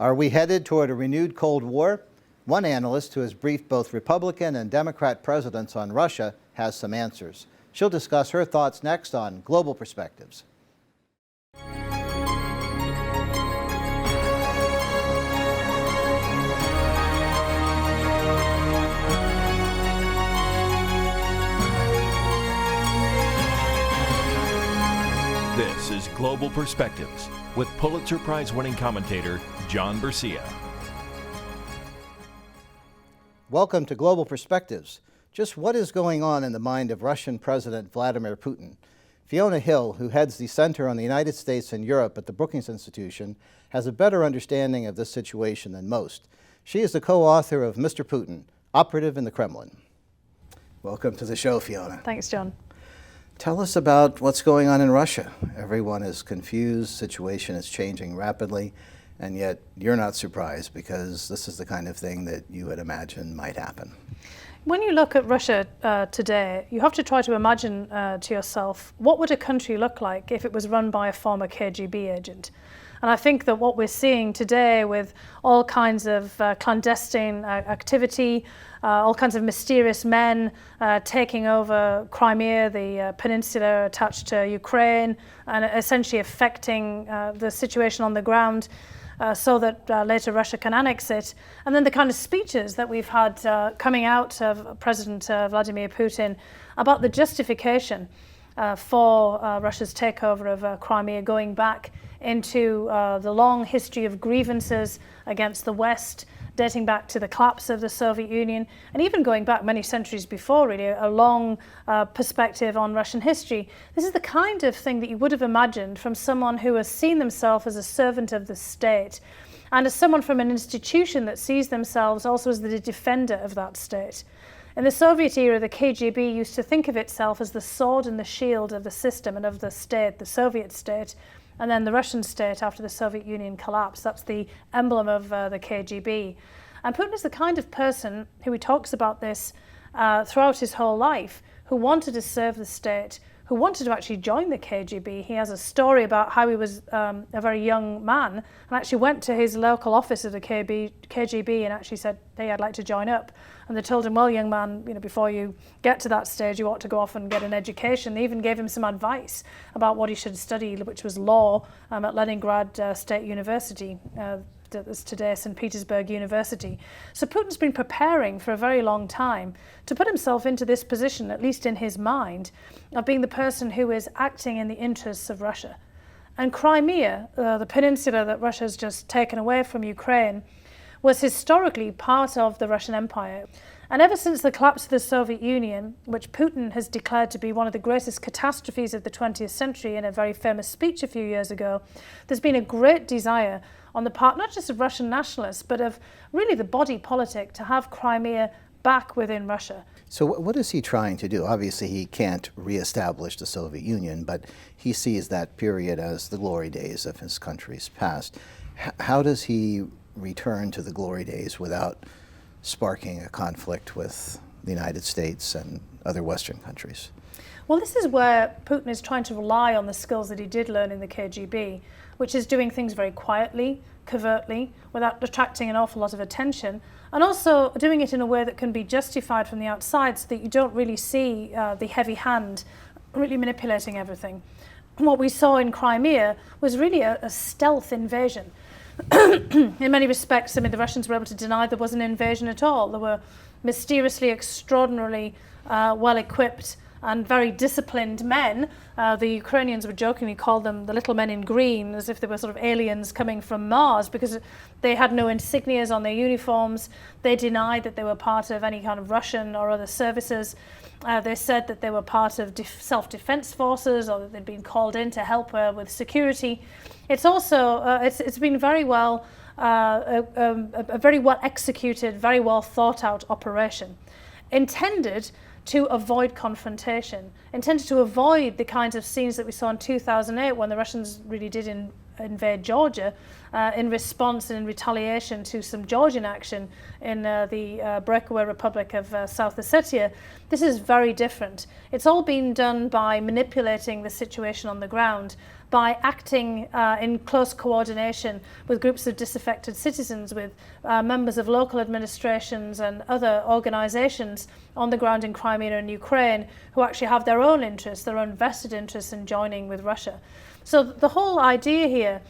Are we headed toward a renewed Cold War? One analyst who has briefed both Republican and Democrat presidents on Russia has some answers. She'll discuss her thoughts next on Global Perspectives. This is Global Perspectives with Pulitzer Prize-winning commentator John Bercia. Welcome to Global Perspectives. Just what is going on in the mind of Russian President Vladimir Putin? Fiona Hill, who heads the Center on the United States and Europe at the Brookings Institution, has a better understanding of this situation than most. She is the co-author of Mr. Putin, Operative in the Kremlin. Welcome to the show, Fiona. Thanks, John. Tell us about what's going on in Russia. Everyone is confused, situation is changing rapidly, and yet you're not surprised because this is the kind of thing that you would imagine might happen. When you look at Russia today, you have to try to imagine to yourself, what would a country look like if it was run by a former KGB agent? And I think that what we're seeing today with all kinds of clandestine activity, all kinds of mysterious men taking over Crimea, the peninsula attached to Ukraine, and essentially affecting the situation on the ground so that later Russia can annex it. And then the kind of speeches that we've had coming out of President Vladimir Putin about the justification for Russia's takeover of Crimea, going back into the long history of grievances against the West, dating back to the collapse of the Soviet Union, and even going back many centuries before, really, a long perspective on Russian history. This is the kind of thing that you would have imagined from someone who has seen themselves as a servant of the state, and as someone from an institution that sees themselves also as the defender of that state. In the Soviet era, the KGB used to think of itself as the sword and the shield of the system and of the state, the Soviet state, and then the Russian state after the Soviet Union collapsed. That's the emblem of the KGB. And Putin is the kind of person who he talks about this throughout his whole life, who wanted to serve the state, who wanted to actually join the KGB. He has a story about how he was a very young man and actually went to his local office of the KGB and actually said, hey, I'd like to join up. And they told him, well, young man, before you get to that stage, you ought to go off and get an education. They even gave him some advice about what he should study, which was law at Leningrad State University. That's today St. Petersburg University. So Putin's been preparing for a very long time to put himself into this position, at least in his mind, of being the person who is acting in the interests of Russia. And Crimea, the peninsula that Russia has just taken away from Ukraine, was historically part of the Russian Empire. And ever since the collapse of the Soviet Union, which Putin has declared to be one of the greatest catastrophes of the 20th century in a very famous speech a few years ago, there's been a great desire on the part not just of Russian nationalists, but of really the body politic to have Crimea back within Russia. So what is he trying to do? Obviously he can't reestablish the Soviet Union, but he sees that period as the glory days of his country's past. How does he return to the glory days without sparking a conflict with the United States and other Western countries? Well, this is where Putin is trying to rely on the skills that he did learn in the KGB, which is doing things very quietly, covertly, without attracting an awful lot of attention, and also doing it in a way that can be justified from the outside so that you don't really see the heavy hand really manipulating everything. What we saw in Crimea was really a stealth invasion. In many respects, the Russians were able to deny there was an invasion at all. There were mysteriously, extraordinarily well-equipped and very disciplined men. The Ukrainians would jokingly call them the little men in green, as if they were sort of aliens coming from Mars, because they had no insignias on their uniforms. They denied that they were part of any kind of Russian or other services. They said that they were part of self-defense forces, or that they'd been called in to help with security. It's also it's been very well a very well executed, very well thought out operation, intended to avoid confrontation, intended to avoid the kinds of scenes that we saw in 2008 when the Russians really did invade Georgia in response and in retaliation to some Georgian action in the breakaway Republic of South Ossetia. This is very different. It's all been done by manipulating the situation on the ground, by acting in close coordination with groups of disaffected citizens, with members of local administrations and other organisations on the ground in Crimea and Ukraine who actually have their own interests, their own vested interests in joining with Russia. So the whole idea here,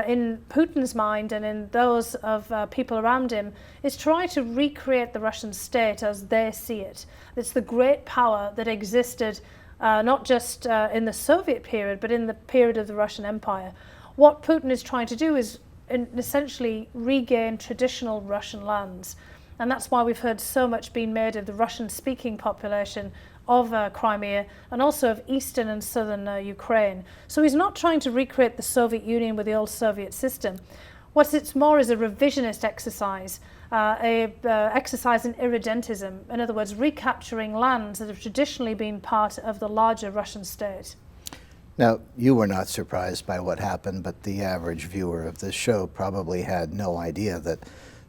in Putin's mind and in those of people around him, is try to recreate the Russian state as they see it. It's the great power that existed not just in the Soviet period, but in the period of the Russian Empire. What Putin is trying to do is essentially regain traditional Russian lands. And that's why we've heard so much being made of the Russian-speaking population of Crimea and also of eastern and southern Ukraine. So he's not trying to recreate the Soviet Union with the old Soviet system. What it's more is a revisionist exercise, exercise in irredentism, in other words, recapturing lands that have traditionally been part of the larger Russian state. Now, you were not surprised by what happened, but the average viewer of this show probably had no idea that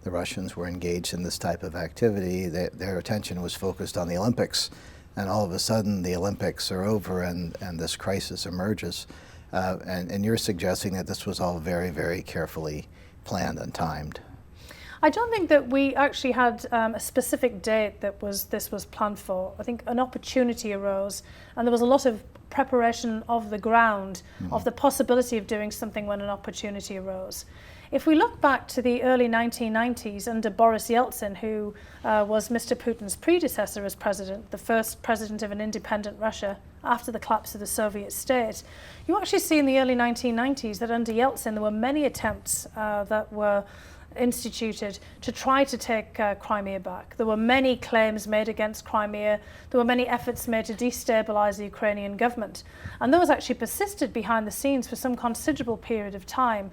the Russians were engaged in this type of activity. Their attention was focused on the Olympics, and all of a sudden the Olympics are over and this crisis emerges. And you're suggesting that this was all very, very carefully planned and timed. I don't think that we actually had a specific date that this was planned for. I think an opportunity arose, and there was a lot of preparation of the ground, of the possibility of doing something when an opportunity arose. If we look back to the early 1990s under Boris Yeltsin, who was Mr. Putin's predecessor as president, the first president of an independent Russia after the collapse of the Soviet state, you actually see in the early 1990s that under Yeltsin there were many attempts that were instituted to try to take Crimea back. There were many claims made against Crimea. There were many efforts made to destabilize the Ukrainian government. And those actually persisted behind the scenes for some considerable period of time.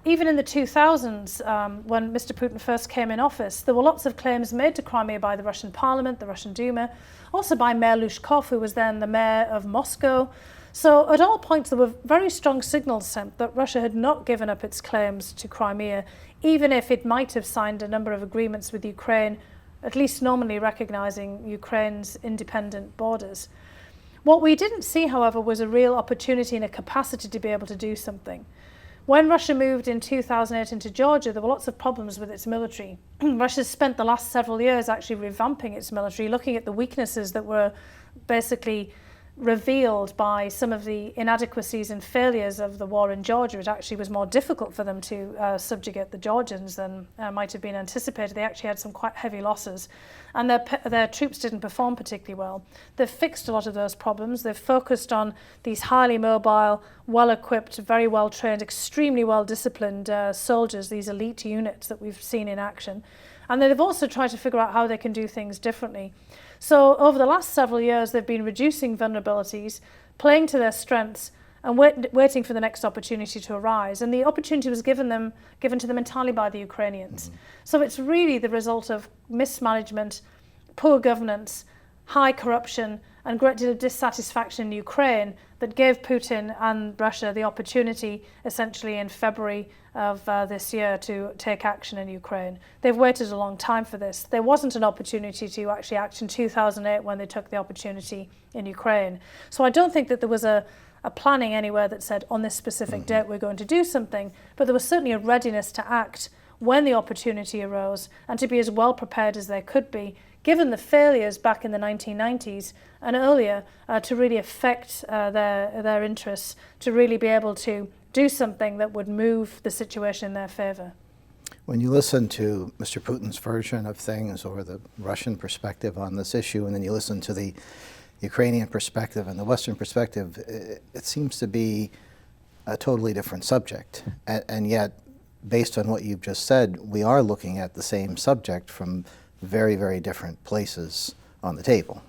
Even in the 2000s, when Mr. Putin first came in office, there were lots of claims made to Crimea by the Russian Parliament, the Russian Duma, also by Mayor Lushkov, who was then the mayor of Moscow. So at all points there were very strong signals sent that Russia had not given up its claims to Crimea, even if it might have signed a number of agreements with Ukraine, at least nominally recognizing Ukraine's independent borders. What we didn't see, however, was a real opportunity and a capacity to be able to do something. When Russia moved in 2008 into Georgia, there were lots of problems with its military. Russia spent the last several years actually revamping its military, looking at the weaknesses that were basically revealed by some of the inadequacies and failures of the war in Georgia. It actually was more difficult for them to subjugate the Georgians than might have been anticipated. They actually had some quite heavy losses, and their troops didn't perform particularly well. They've fixed a lot of those problems. They've focused on these highly mobile, well-equipped, very well-trained, extremely well-disciplined soldiers, these elite units that we've seen in action. And they've also tried to figure out how they can do things differently. So over the last several years, they've been reducing vulnerabilities, playing to their strengths, and waiting for the next opportunity to arise. And the opportunity was given to them entirely by the Ukrainians. So it's really the result of mismanagement, poor governance, high corruption, and great deal of dissatisfaction in Ukraine that gave Putin and Russia the opportunity, essentially in February of this year, to take action in Ukraine. They've waited a long time for this. There wasn't an opportunity to actually act in 2008 when they took the opportunity in Ukraine. So I don't think that there was a planning anywhere that said on this specific date we're going to do something, but there was certainly a readiness to act when the opportunity arose and to be as well prepared as they could be, given the failures back in the 1990s and earlier, to really affect their interests, to really be able to do something that would move the situation in their favor. When you listen to Mr. Putin's version of things, or the Russian perspective on this issue, and then you listen to the Ukrainian perspective and the Western perspective, it seems to be a totally different subject. And yet, based on what you've just said, we are looking at the same subject from very, very different places on the table.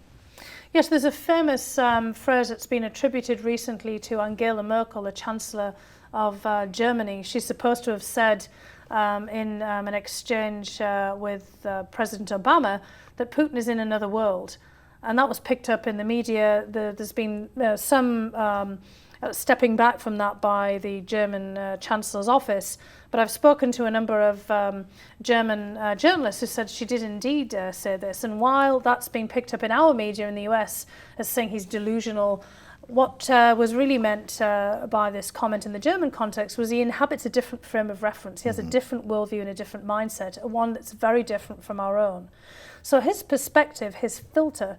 Yes, there's a famous phrase that's been attributed recently to Angela Merkel, the Chancellor of Germany. She's supposed to have said in an exchange with President Obama that Putin is in another world. And that was picked up in the media. There's been some stepping back from that by the German Chancellor's office. But I've spoken to a number of German journalists who said she did indeed say this. And while that's been picked up in our media in the US as saying he's delusional, What was really meant by this comment in the German context was he inhabits a different frame of reference. He has a different worldview and a different mindset, one that's very different from our own. So his perspective, his filter,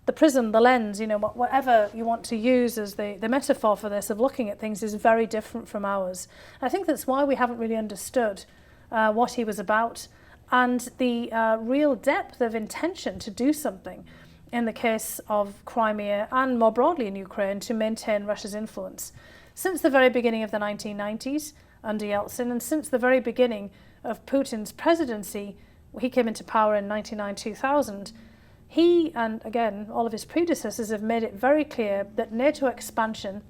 the prism, the lens, whatever you want to use as the metaphor for this of looking at things is very different from ours. I think that's why we haven't really understood what he was about and the real depth of intention to do something in the case of Crimea and more broadly in Ukraine to maintain Russia's influence. Since the very beginning of the 1990s under Yeltsin and since the very beginning of Putin's presidency, he came into power in 1999-2000, he and again all of his predecessors have made it very clear that NATO expansion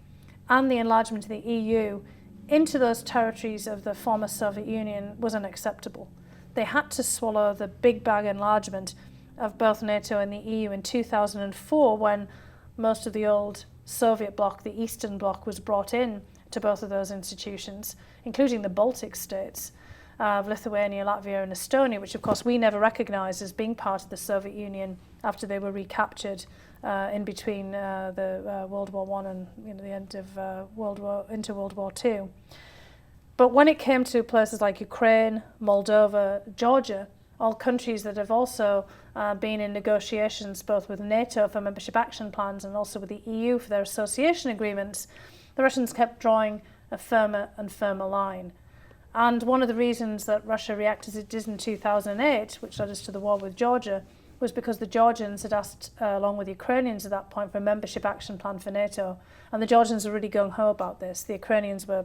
and the enlargement of the EU into those territories of the former Soviet Union was unacceptable. They had to swallow the big bag enlargement of both NATO and the EU in 2004 when most of the old Soviet bloc, the Eastern Bloc, was brought in to both of those institutions, including the Baltic states of Lithuania, Latvia and Estonia, which of course we never recognised as being part of the Soviet Union after they were recaptured in between the World War I and the end of World War II. But when it came to places like Ukraine, Moldova, Georgia, all countries that have also been in negotiations both with NATO for membership action plans and also with the EU for their association agreements, the Russians kept drawing a firmer and firmer line. And one of the reasons that Russia reacted as it did in 2008, which led us to the war with Georgia, was because the Georgians had asked, along with the Ukrainians at that point, for a membership action plan for NATO. And the Georgians were really gung-ho about this. The Ukrainians were,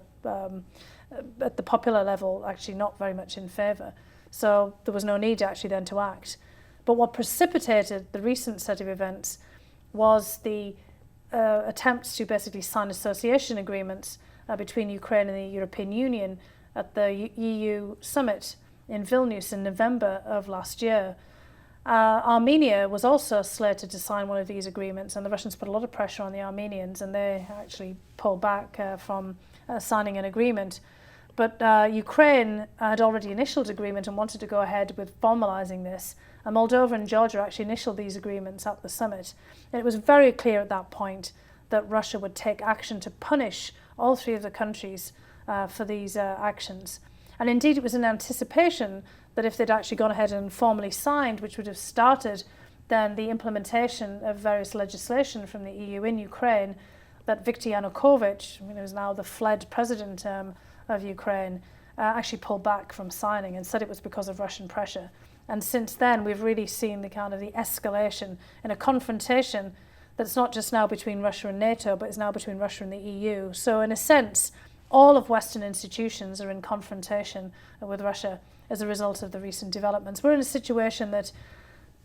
at the popular level, actually not very much in favour. So there was no need actually then to act. But what precipitated the recent set of events was the attempts to basically sign association agreements between Ukraine and the European Union at the EU summit in Vilnius in November of last year. Armenia was also slated to sign one of these agreements, and the Russians put a lot of pressure on the Armenians, and they actually pulled back from signing an agreement. But Ukraine had already initialed agreement and wanted to go ahead with formalising this. And Moldova and Georgia actually initialed these agreements at the summit. And it was very clear at that point that Russia would take action to punish all three of the countries for these actions. And indeed, it was in anticipation that if they'd actually gone ahead and formally signed, which would have started then the implementation of various legislation from the EU in Ukraine, that Viktor Yanukovych, who is now the fled president of Ukraine, actually pulled back from signing and said it was because of Russian pressure. And since then, we've really seen the escalation in a confrontation that's not just now between Russia and NATO, but is now between Russia and the EU. So in a sense, all of Western institutions are in confrontation with Russia as a result of the recent developments. We're in a situation that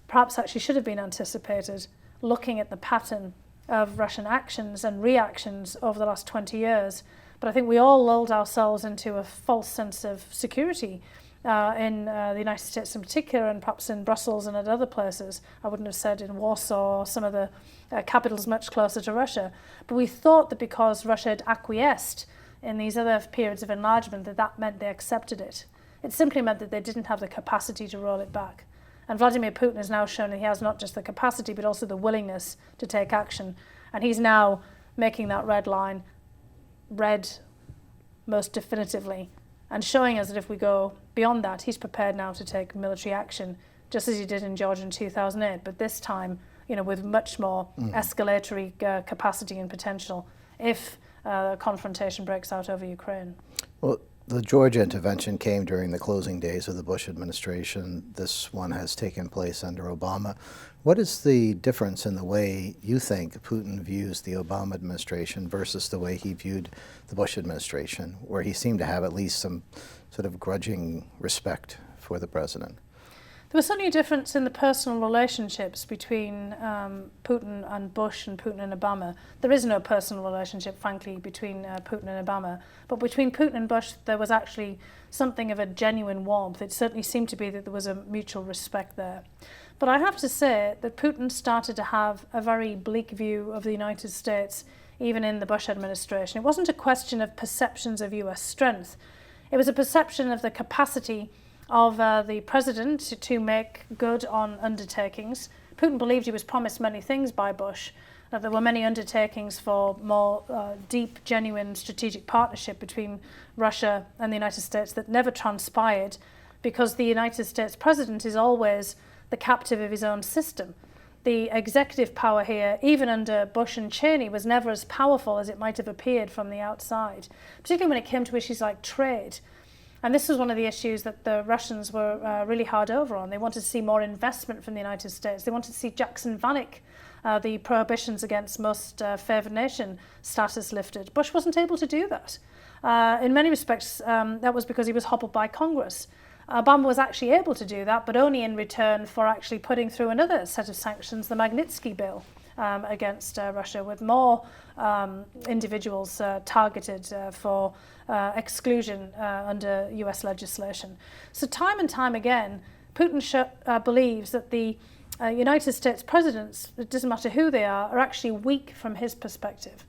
perhaps actually should have been anticipated, looking at the pattern of Russian actions and reactions over the last 20 years. But I think we all lulled ourselves into a false sense of security in the United States in particular, and perhaps in Brussels and at other places. I wouldn't have said in Warsaw or some of the capitals much closer to Russia. But we thought that because Russia had acquiesced in these other periods of enlargement, that meant they accepted it. It simply meant that they didn't have the capacity to roll it back. And Vladimir Putin has now shown that he has not just the capacity, but also the willingness to take action. And he's now making that red line red most definitively, and showing us that if we go beyond that, he's prepared now to take military action, just as he did in Georgia in 2008, but this time, with much more escalatory capacity and potential if a confrontation breaks out over Ukraine. Well, the Georgia intervention came during the closing days of the Bush administration. This one has taken place under Obama. What is the difference in the way you think Putin views the Obama administration versus the way he viewed the Bush administration, where he seemed to have at least some sort of grudging respect for the president? There was certainly a difference in the personal relationships between Putin and Bush and Putin and Obama. There is no personal relationship, frankly, between Putin and Obama. But between Putin and Bush, there was actually something of a genuine warmth. It certainly seemed to be that there was a mutual respect there. But I have to say that Putin started to have a very bleak view of the United States, even in the Bush administration. It wasn't a question of perceptions of US strength. It was a perception of the capacity of the president to make good on undertakings. Putin believed he was promised many things by Bush, There were many undertakings for more deep, genuine strategic partnership between Russia and the United States that never transpired, because the United States president is always the captive of his own system. The executive power here, even under Bush and Cheney, was never as powerful as it might have appeared from the outside, particularly when it came to issues like trade. And this was one of the issues that the Russians were really hard over on. They wanted to see more investment from the United States. They wanted to see Jackson Vanik, the prohibitions against most favoured nation status lifted. Bush wasn't able to do that. In many respects, that was because he was hobbled by Congress. Obama was actually able to do that, but only in return for actually putting through another set of sanctions, the Magnitsky Bill, against Russia, with more individuals targeted for exclusion under US legislation. So time and time again, Putin believes that the United States presidents, it doesn't matter who they are actually weak from his perspective.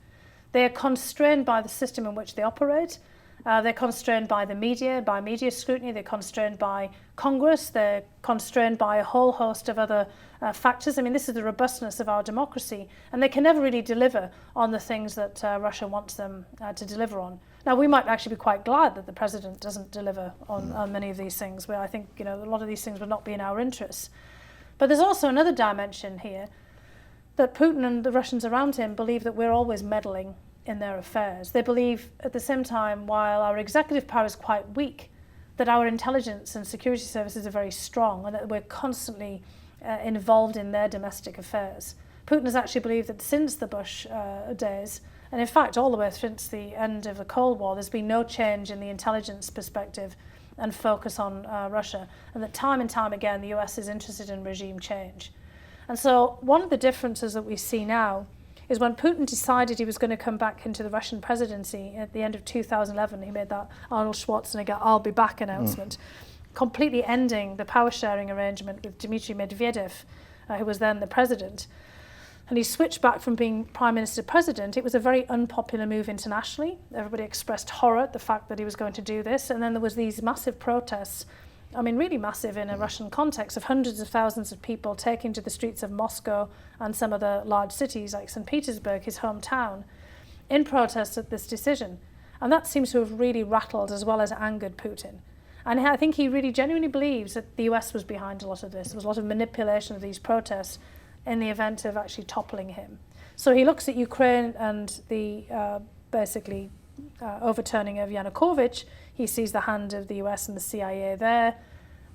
They are constrained by the system in which they operate. They're constrained by the media, by media scrutiny. They're constrained by Congress. They're constrained by a whole host of other factors. I mean, this is the robustness of our democracy, and they can never really deliver on the things that Russia wants them to deliver on. Now, we might actually be quite glad that the president doesn't deliver on many of these things, where I think a lot of these things would not be in our interests. But there's also another dimension here, that Putin and the Russians around him believe that we're always meddling in their affairs. They believe at the same time, while our executive power is quite weak, that our intelligence and security services are very strong and that we're constantly involved in their domestic affairs. Putin has actually believed that since the Bush days, and in fact all the way since the end of the Cold War, there's been no change in the intelligence perspective and focus on Russia, and that time and time again the US is interested in regime change. And so one of the differences that we see now is when Putin decided he was going to come back into the Russian presidency at the end of 2011, he made that Arnold Schwarzenegger "I'll be back" announcement, completely ending the power sharing arrangement with Dmitry Medvedev, who was then the president. And he switched back from being prime minister president. It was a very unpopular move internationally. Everybody expressed horror at the fact that he was going to do this. And then there was these massive protests, I mean, really massive in a Russian context, of hundreds of thousands of people taking to the streets of Moscow and some of the large cities like St. Petersburg, his hometown, in protest at this decision. And that seems to have really rattled as well as angered Putin. And I think he really genuinely believes that the US was behind a lot of this. There was a lot of manipulation of these protests in the event of actually toppling him. So he looks at Ukraine and the overturning of Yanukovych. He sees the hand of the US and the CIA there.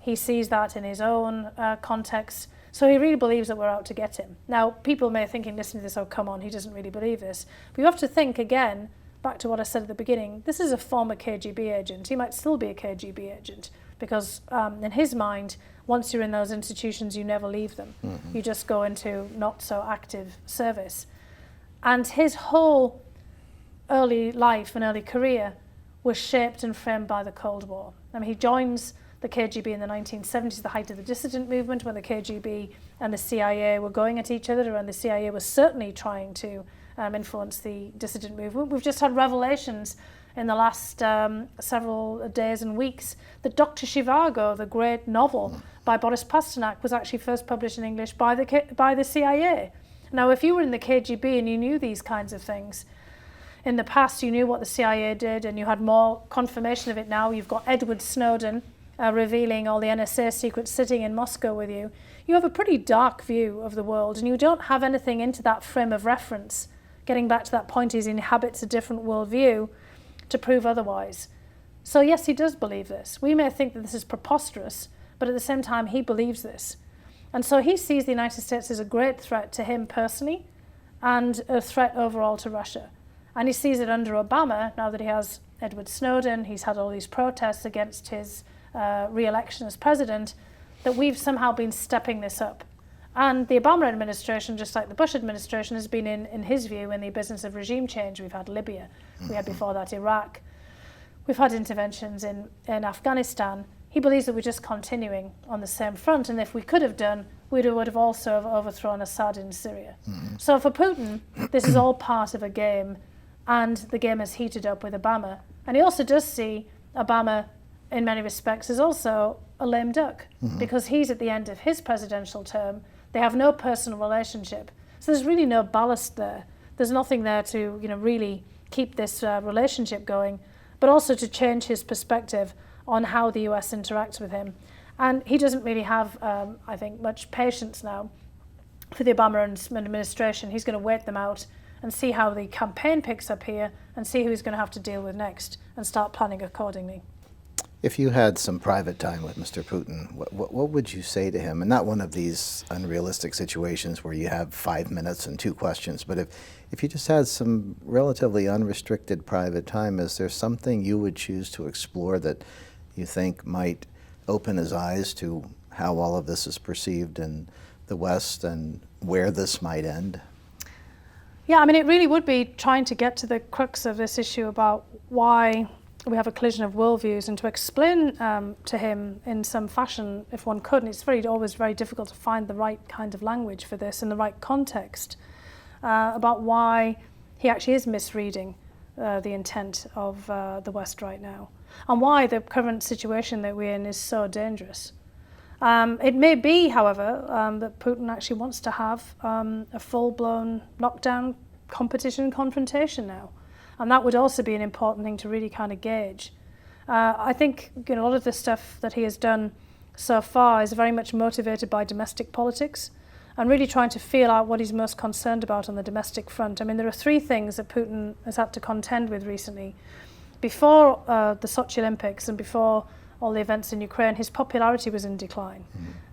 He sees that in his own context. So he really believes that we're out to get him. Now, people may think, listening to this, oh, come on, he doesn't really believe this. But you have to think, again, back to what I said at the beginning, this is a former KGB agent. He might still be a KGB agent because in his mind, once you're in those institutions, you never leave them. Mm-hmm. You just go into not so active service. And his whole early life and early career was shaped and framed by the Cold War. I mean, he joins the KGB in the 1970s, the height of the dissident movement, when the KGB and the CIA were going at each other, and the CIA was certainly trying to influence the dissident movement. We've just had revelations in the last several days and weeks that Dr. Zhivago, the great novel by Boris Pasternak, was actually first published in English by the CIA. Now, if you were in the KGB and you knew these kinds of things, in the past you knew what the CIA did and you had more confirmation of it now. You've got Edward Snowden revealing all the NSA secrets sitting in Moscow with you. You have a pretty dark view of the world and you don't have anything into that frame of reference, getting back to that point, he inhabits a different worldview, to prove otherwise. So yes, he does believe this. We may think that this is preposterous, but at the same time he believes this. And so he sees the United States as a great threat to him personally and a threat overall to Russia. And he sees it under Obama, now that he has Edward Snowden, he's had all these protests against his re-election as president, that we've somehow been stepping this up. And the Obama administration, just like the Bush administration, has been, in his view, in the business of regime change. We've had Libya, we had before that Iraq, we've had interventions in Afghanistan. He believes that we're just continuing on the same front, and if we could have done, we would have also overthrown Assad in Syria. Mm-hmm. So for Putin, this is all part of a game, and the game has heated up with Obama. And he also does see Obama, in many respects, as also a lame duck, because he's at the end of his presidential term. They have no personal relationship. So there's really no ballast there. There's nothing there to really keep this relationship going, but also to change his perspective on how the US interacts with him. And he doesn't really have, I think, much patience now for the Obama administration. He's going to wait them out and see how the campaign picks up here and see who he's going to have to deal with next and start planning accordingly. If you had some private time with Mr. Putin, what would you say to him? And not one of these unrealistic situations where you have 5 minutes and 2 questions, but if you just had some relatively unrestricted private time, is there something you would choose to explore that you think might open his eyes to how all of this is perceived in the West and where this might end? Yeah, I mean, it really would be trying to get to the crux of this issue about why we have a collision of worldviews, and to explain to him in some fashion, if one could, and it's always very difficult to find the right kind of language for this in the right context, about why he actually is misreading the intent of the West right now, and why the current situation that we're in is so dangerous. It may be, however, that Putin actually wants to have a full-blown knockdown competition confrontation now. And that would also be an important thing to really kind of gauge. I think a lot of the stuff that he has done so far is very much motivated by domestic politics and really trying to feel out what he's most concerned about on the domestic front. I mean, there are 3 things that Putin has had to contend with recently. Before the Sochi Olympics and before all the events in Ukraine, his popularity was in decline.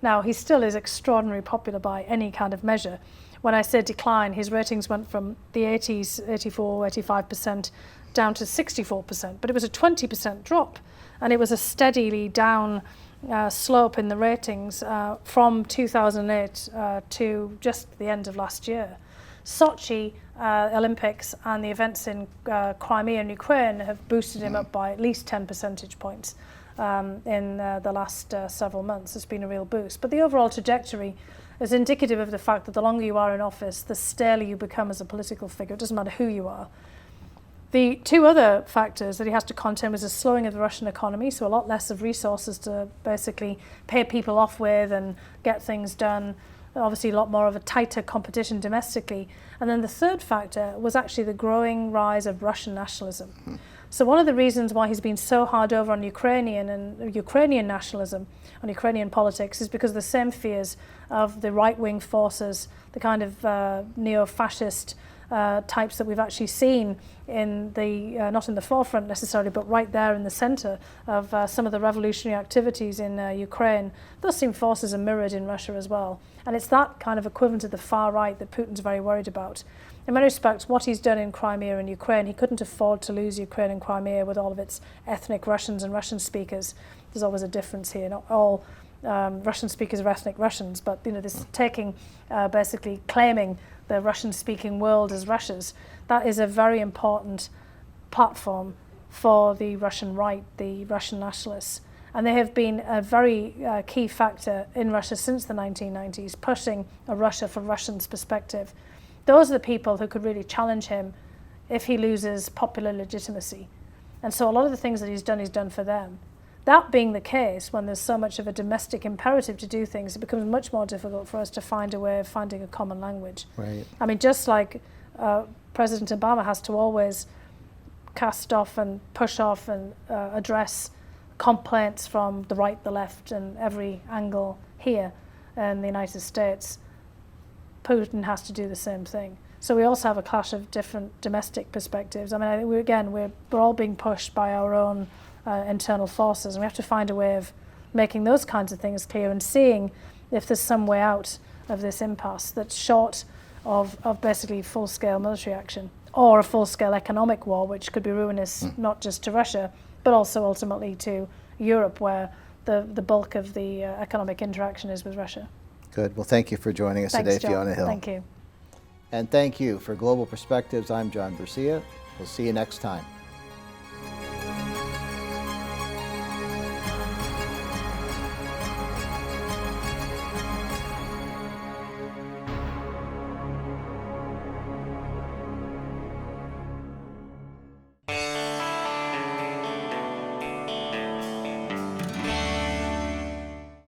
Now, he still is extraordinarily popular by any kind of measure. When I say decline, his ratings went from the 80s, 84, 85%, down to 64%, but it was a 20% drop, and it was a steadily down slope in the ratings from 2008 to just the end of last year. Sochi Olympics and the events in Crimea and Ukraine have boosted him up by at least 10 percentage points in the last several months. It's been a real boost. But the overall trajectory is indicative of the fact that the longer you are in office, the staler you become as a political figure. It doesn't matter who you are. The 2 other factors that he has to contend with is a slowing of the Russian economy, so a lot less of resources to basically pay people off with and get things done. Obviously a lot more of a tighter competition domestically. And then the 3rd factor was actually the growing rise of Russian nationalism. So one of the reasons why he's been so hard over on Ukrainian nationalism, on Ukrainian politics, is because of the same fears of the right-wing forces, the kind of neo-fascist types that we've actually seen in the, not in the forefront necessarily, but right there in the center of some of the revolutionary activities in Ukraine. Those same forces are mirrored in Russia as well. And it's that kind of equivalent of the far right that Putin's very worried about. In many respects, what he's done in Crimea and Ukraine, he couldn't afford to lose Ukraine and Crimea with all of its ethnic Russians and Russian speakers. There's always a difference here. Not all Russian speakers are ethnic Russians, but this taking, basically claiming the Russian-speaking world as Russia's, that is a very important platform for the Russian right, the Russian nationalists. And they have been a very key factor in Russia since the 1990s, pushing a Russia for Russians perspective. Those are the people who could really challenge him if he loses popular legitimacy. And so a lot of the things that he's done for them. That being the case, when there's so much of a domestic imperative to do things, it becomes much more difficult for us to find a way of finding a common language. Right. I mean, just like President Obama has to always cast off and push off and address complaints from the right, the left, and every angle here in the United States, Putin has to do the same thing. So we also have a clash of different domestic perspectives. I mean, I think we're all being pushed by our own internal forces, and we have to find a way of making those kinds of things clear and seeing if there's some way out of this impasse that's short of basically full-scale military action or a full-scale economic war, which could be ruinous not just to Russia, but also ultimately to Europe, where the bulk of the economic interaction is with Russia. Good. Well, thank you for joining us Thanks, today, John. Fiona Hill. Thank you. And thank you. For Global Perspectives, I'm John Bercia. We'll see you next time.